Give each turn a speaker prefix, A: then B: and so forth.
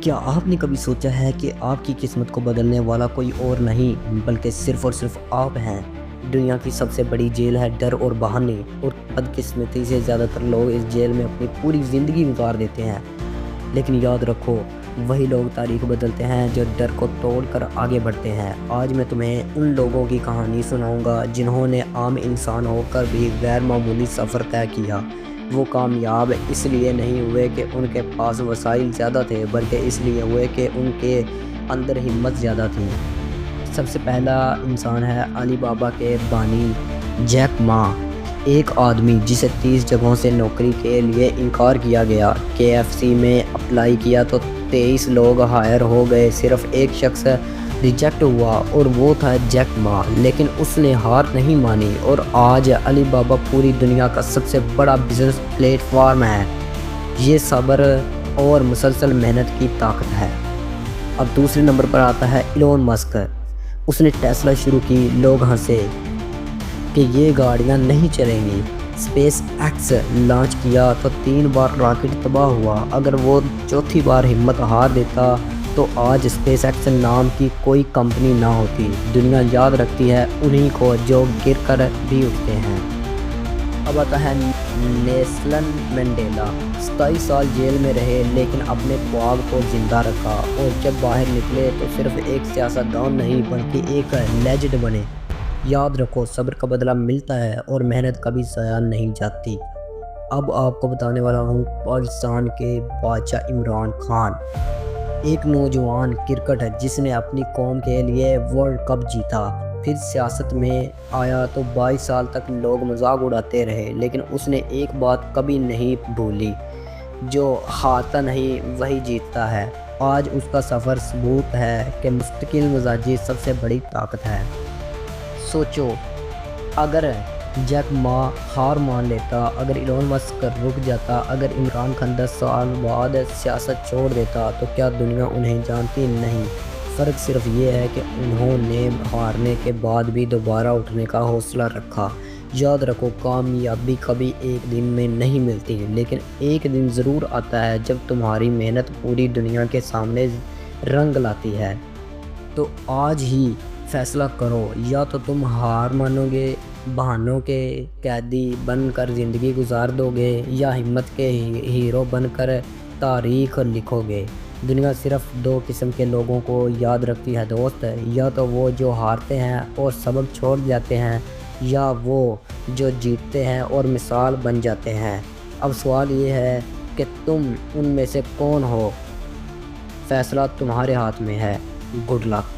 A: کیا آپ نے کبھی سوچا ہے کہ آپ کی قسمت کو بدلنے والا کوئی اور نہیں بلکہ صرف اور صرف آپ ہیں؟ دنیا کی سب سے بڑی جیل ہے ڈر اور بہانے، اور بدقسمتی سے زیادہ تر لوگ اس جیل میں اپنی پوری زندگی گزار دیتے ہیں۔ لیکن یاد رکھو، وہی لوگ تاریخ بدلتے ہیں جو ڈر کو توڑ کر آگے بڑھتے ہیں۔ آج میں تمہیں ان لوگوں کی کہانی سناؤں گا جنہوں نے عام انسان ہو کر بھی غیر معمولی سفر طے کیا۔ وہ کامیاب اس لیے نہیں ہوئے کہ ان کے پاس وسائل زیادہ تھے، بلکہ اس لیے ہوئے کہ ان کے اندر ہمت زیادہ تھی۔ سب سے پہلا انسان ہے علی بابا کے بانی جیک ما، ایک آدمی جسے 30 جگہوں سے نوکری کے لیے انکار کیا گیا۔ KFC میں اپلائی کیا تو 23 لوگ ہائر ہو گئے، صرف ایک شخص ریجیکٹ ہوا اور وہ تھا جیک ما، لیکن اس نے ہار نہیں مانی اور آج علی بابا پوری دنیا کا سب سے بڑا بزنس پلیٹ فارم ہے۔ یہ صبر اور مسلسل محنت کی طاقت ہے۔ اب دوسرے نمبر پر آتا ہے ایلون مسک۔ اس نے ٹیسلا شروع کی، لوگ ہنسے کہ یہ گاڑیاں نہیں چلیں گی۔ اسپیس ایکس لانچ کیا تو 3 بار راکٹ تباہ ہوا۔ اگر وہ چوتھی بار ہمت ہار دیتا تو آج اسپیس ایکس نام کی کوئی کمپنی نہ ہوتی۔ دنیا یاد رکھتی ہے انہی کو جو گر کر بھی اٹھتے ہیں۔ اب آتا ہے نیلسن منڈیلا۔ 27 سال جیل میں رہے لیکن اپنے خواب کو زندہ رکھا، اور جب باہر نکلے تو صرف ایک سیاستدان نہیں بلکہ ایک لیجنڈ بنے۔ یاد رکھو، صبر کا بدلہ ملتا ہے اور محنت کبھی ضائع نہیں جاتی۔ اب آپ کو بتانے والا ہوں پاکستان کے بادشاہ عمران خان، ایک نوجوان کرکٹر جس نے اپنی قوم کے لیے ورلڈ کپ جیتا۔ پھر سیاست میں آیا تو 22 سال تک لوگ مذاق اڑاتے رہے، لیکن اس نے ایک بات کبھی نہیں بھولی، جو ہارتا نہیں وہی جیتتا ہے۔ آج اس کا سفر ثبوت ہے کہ مستقل مزاجی سب سے بڑی طاقت ہے۔ سوچو، اگر جیک ما ہار مان لیتا، اگر ایلون مسک رک جاتا، اگر عمران خان 10 سال بعد سیاست چھوڑ دیتا تو کیا دنیا انہیں جانتی؟ نہیں۔ فرق صرف یہ ہے کہ انہوں نے ہارنے کے بعد بھی دوبارہ اٹھنے کا حوصلہ رکھا۔ یاد رکھو، کامیابی کبھی ایک دن میں نہیں ملتی، لیکن ایک دن ضرور آتا ہے جب تمہاری محنت پوری دنیا کے سامنے رنگ لاتی ہے۔ تو آج ہی فیصلہ کرو، یا تو تم ہار مانو گے، بہانوں کے قیدی بن کر زندگی گزار دو گے، یا ہمت کے ہیرو بن کر تاریخ لکھو گے۔ دنیا صرف 2 قسم کے لوگوں کو یاد رکھتی ہے دوست، یا تو وہ جو ہارتے ہیں اور سبق چھوڑ جاتے ہیں، یا وہ جو جیتتے ہیں اور مثال بن جاتے ہیں۔ اب سوال یہ ہے کہ تم ان میں سے کون ہو؟ فیصلہ تمہارے ہاتھ میں ہے۔ Good luck.